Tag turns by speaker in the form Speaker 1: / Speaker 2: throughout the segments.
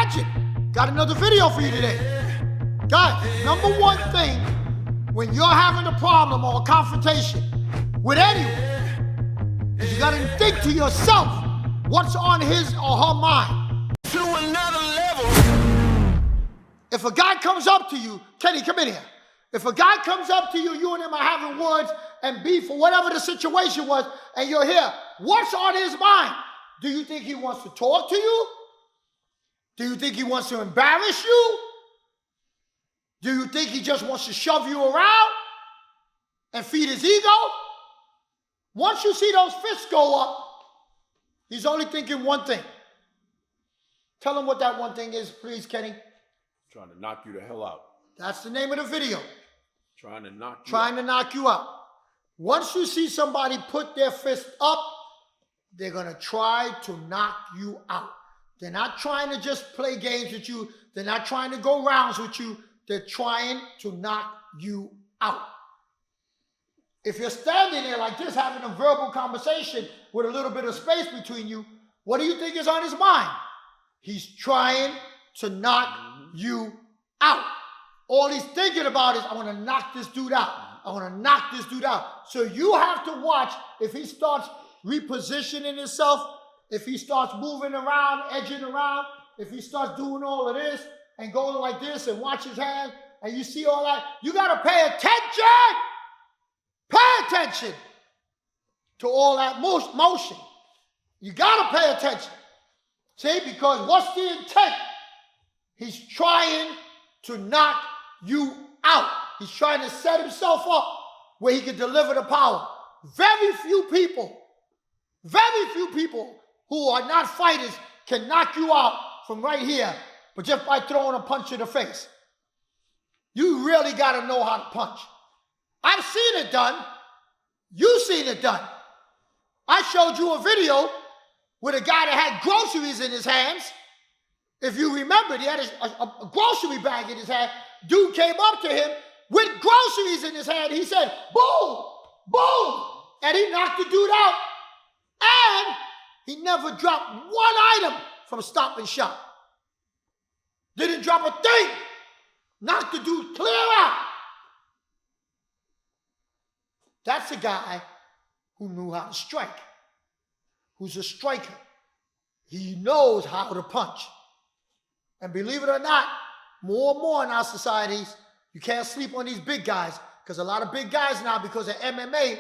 Speaker 1: attention. Got another video for you today. Guys, number one thing when you're having a problem or a confrontation with anyone is you gotta think to yourself what's on his or her mind.
Speaker 2: To another level.
Speaker 1: If a guy comes up to you, Kenny, come in here. If a guy comes up to you, you and him are having words and beef or whatever the situation was, and you're here, what's on his mind? Do you think he wants to talk to you? Do you think he wants to embarrass you? Do you think he just wants to shove you around and feed his ego? Once you see those fists go up, he's only thinking one thing. Tell him what that one thing is, please, Kenny.
Speaker 3: Trying to knock you the hell out.
Speaker 1: That's the name of the video.
Speaker 3: Trying to knock you
Speaker 1: Trying
Speaker 3: out.
Speaker 1: to knock you out. Once you see somebody put their fist up, they're going to try to knock you out. They're not trying to just play games with you. They're not trying to go rounds with you. They're trying to knock you out. If you're standing there like this, having a verbal conversation with a little bit of space between you, what do you think is on his mind? He's trying to knock you out. All he's thinking about is, I want to knock this dude out. I want to knock this dude out. So you have to watch if he starts repositioning himself, if he starts moving around, edging around, if he starts doing all of this and going like this and watch his hand, and you see all that, you got to pay attention. Pay attention to all that motion. You got to pay attention. See, because what's the intent? He's trying to knock you out. He's trying to set himself up where he can deliver the power. Very few people who are not fighters can knock you out from right here, but just by throwing a punch in the face. You really got to know how to punch. I've seen it done. You've seen it done. I showed you a video with a guy that had groceries in his hands. If you remember, he had a grocery bag in his hand. Dude came up to him with groceries in his hand. He said, boom, boom. And he knocked the dude out. And he never dropped one item from Stop and Shop. Didn't drop a thing. Knocked the dude clear out. That's a guy who knew how to strike. Who's a striker. He knows how to punch. And believe it or not, more and more in our societies, you can't sleep on these big guys. Because a lot of big guys now, because of MMA,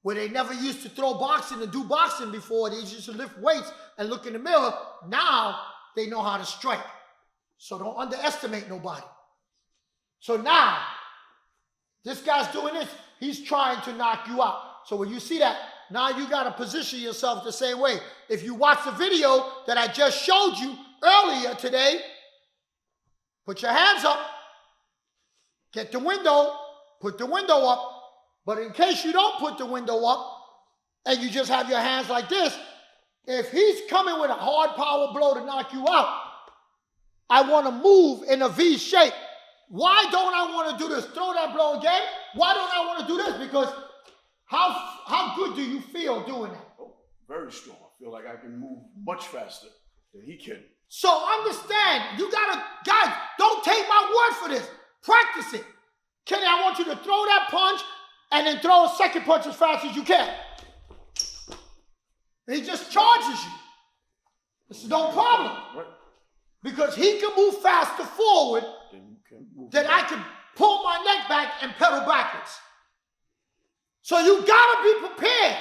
Speaker 1: where they never used to throw boxing and do boxing before, they used to lift weights and look in the mirror, now they know how to strike. So don't underestimate nobody. So now, this guy's doing this. He's trying to knock you out. So when you see that, now you got to position yourself the same way. If you watch the video that I just showed you earlier today, put your hands up, get the window, put the window up. But in case you don't put the window up and you just have your hands like this, if he's coming with a hard power blow to knock you out, I want to move in a V shape. Why don't I want to do this? Throw that blow again. Why don't I want to do this? Because how good do you feel doing that?
Speaker 3: Oh, very strong. I feel like I can move much faster than he can.
Speaker 1: So understand, you gotta, guys, don't take my word for this. Practice it. Kenny, I want you to throw that punch and then throw a second punch as fast as you can. And he just charges you. This is no problem.
Speaker 3: Right.
Speaker 1: Because he can move faster forward than I can pull my neck back and pedal backwards. So you gotta be prepared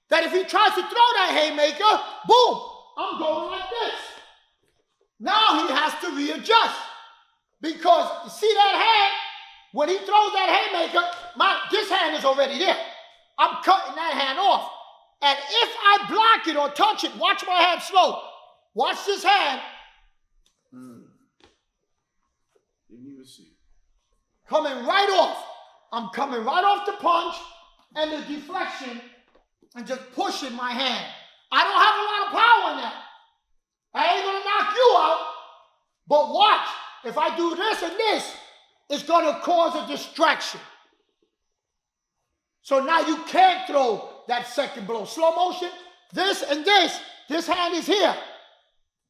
Speaker 1: that if he tries to throw that haymaker, boom, I'm going like this. Now he has to readjust. Because you see that hand? When he throws that haymaker, this hand is already there. I'm cutting that hand off. And if I block it or touch it, watch my hand slow. Watch this hand.
Speaker 3: Didn't even see it.
Speaker 1: Coming right off. I'm coming right off the punch and the deflection and just pushing my hand. I don't have a lot of power in that. I ain't gonna knock you out. But watch, if I do this and this, it's gonna cause a distraction. So now you can't throw that second blow. Slow motion, this and this hand is here.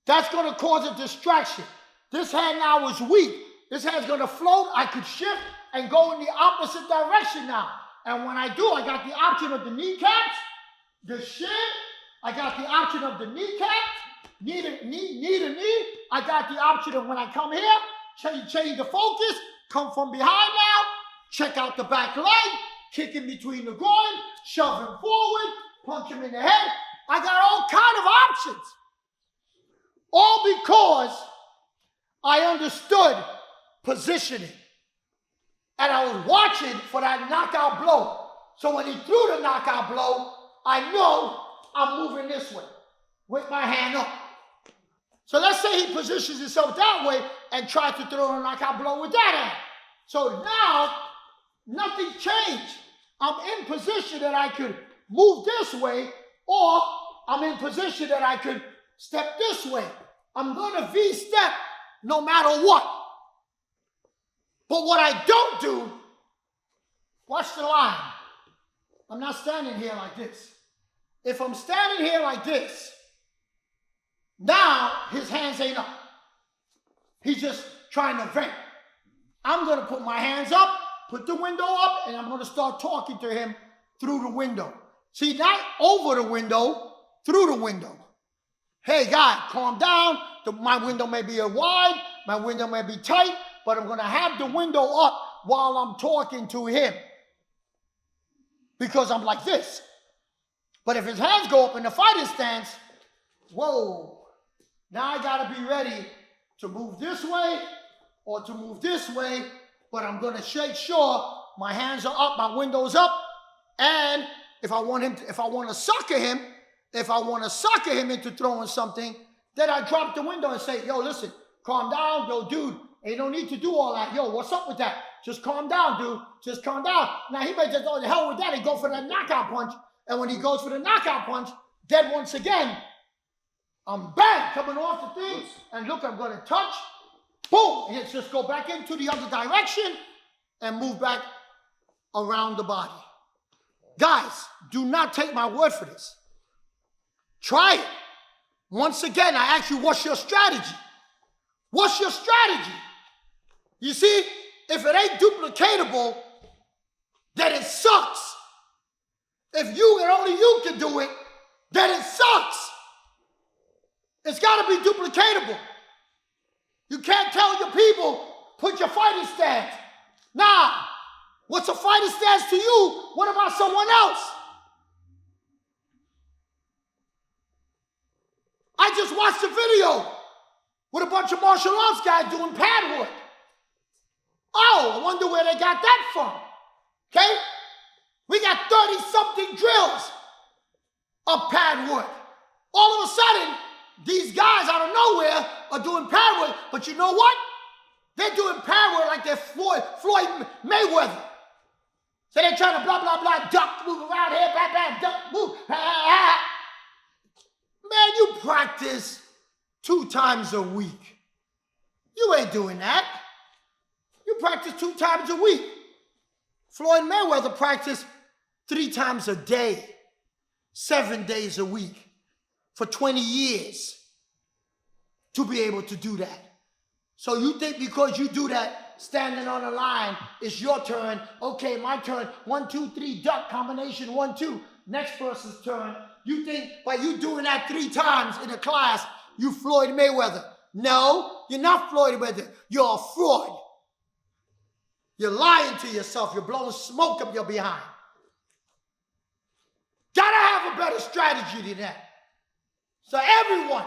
Speaker 1: That's going to cause a distraction. This hand now is weak. This hand's going to float. I could shift and go in the opposite direction now. And when I do, I got the option of the kneecaps, the shin. I got the option of the kneecap, knee to knee. I got the option of when I come here, change the focus, come from behind now, check out the back leg, kick in between the groin, shove him forward, punch him in the head. I got all kind of options. All because I understood positioning. And I was watching for that knockout blow. So when he threw the knockout blow, I know I'm moving this way with my hand up. So let's say he positions himself that way and tries to throw a knockout blow with that hand. So now, nothing changed. I'm in position that I could move this way, or I'm in position that I could step this way. I'm going to V-step no matter what. But what I don't do, watch the line. I'm not standing here like this. If I'm standing here like this, now his hands ain't up. He's just trying to vent. I'm going to put my hands up, put the window up, and I'm going to start talking to him through the window. See, not over the window, through the window. Hey, guy, calm down. My window may be wide, my window may be tight, but I'm going to have the window up while I'm talking to him. Because I'm like this. But if his hands go up in the fighting stance, whoa, now I got to be ready to move this way or to move this way, but I'm going to make sure my hands are up, my window's up, and if I want to sucker him into throwing something, then I drop the window and say, yo, listen, calm down, yo, dude, ain't no need to do all that. Yo, what's up with that? Just calm down, dude. Just calm down. Now, he may just go to hell with that and go for that knockout punch. And when he goes for the knockout punch, then once again, I'm bang, coming off the thing. And look, I'm going to touch. Boom. And it's just go back into the other direction and move back around the body. Guys, do not take my word for this. Try it. Once again, I ask you, what's your strategy? What's your strategy? You see, if it ain't duplicatable, then it sucks. If you and only you can do it, then it sucks. It's got to be duplicatable. You can't tell your people, put your fighting stance. Nah, what's a fighting stance to you? What about someone else? I just watched a video with a bunch of martial arts guys doing pad work. Oh, I wonder where they got that from. Okay? We got 30-something drills of pad work. All of a sudden, these guys out of nowhere are doing pad work, but you know what? They're doing pad work like they're Floyd Mayweather. So they're trying to blah, blah, blah, duck, move around here, blah, blah, duck, move. Man, you practice 2 times a week. You ain't doing that. You practice 2 times a week. Floyd Mayweather practiced 3 times a day, 7 days a week for 20 years to be able to do that. So you think because you do that, standing on the line, it's your turn. Okay, my turn. 1, 2, 3, duck, combination 1, 2. Next person's turn. You think by you doing that 3 times in a class, you Floyd Mayweather. No, you're not Floyd Mayweather. You're a fraud. You're lying to yourself. You're blowing smoke up your behind. Gotta have a better strategy than that. So everyone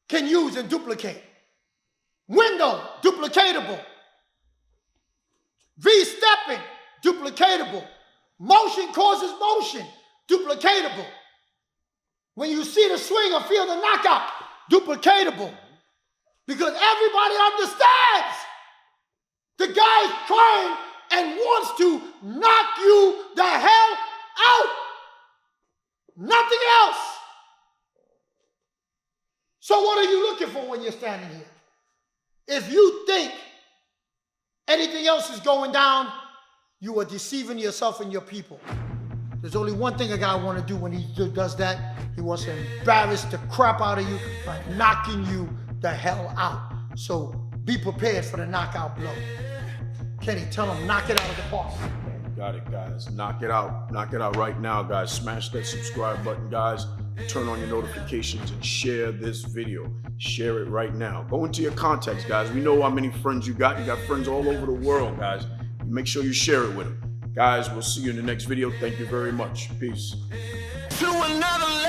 Speaker 1: can use and duplicate. Window, duplicatable. V-stepping, duplicatable. Motion causes motion, duplicatable. When you see the swing or feel the knockout, duplicatable. Because everybody understands the guy's trying and wants to knock you the hell out. Nothing else. So what are you looking for when you're standing here? If you think anything else is going down, you are deceiving yourself and your people. There's only one thing a guy want to do when he does that. He wants to embarrass the crap out of you by knocking you the hell out. So be prepared for the knockout blow. Kenny, tell him, knock it out of the park.
Speaker 3: Got it, guys. Knock it out. Knock it out right now, guys. Smash that subscribe button, guys. Turn on your notifications and share this video. Share it right now. Go into your contacts, guys. We know how many friends you got. You got friends all over the world, guys. Make sure you share it with them. Guys, we'll see you in the next video. Thank you very much. Peace.
Speaker 2: To another level.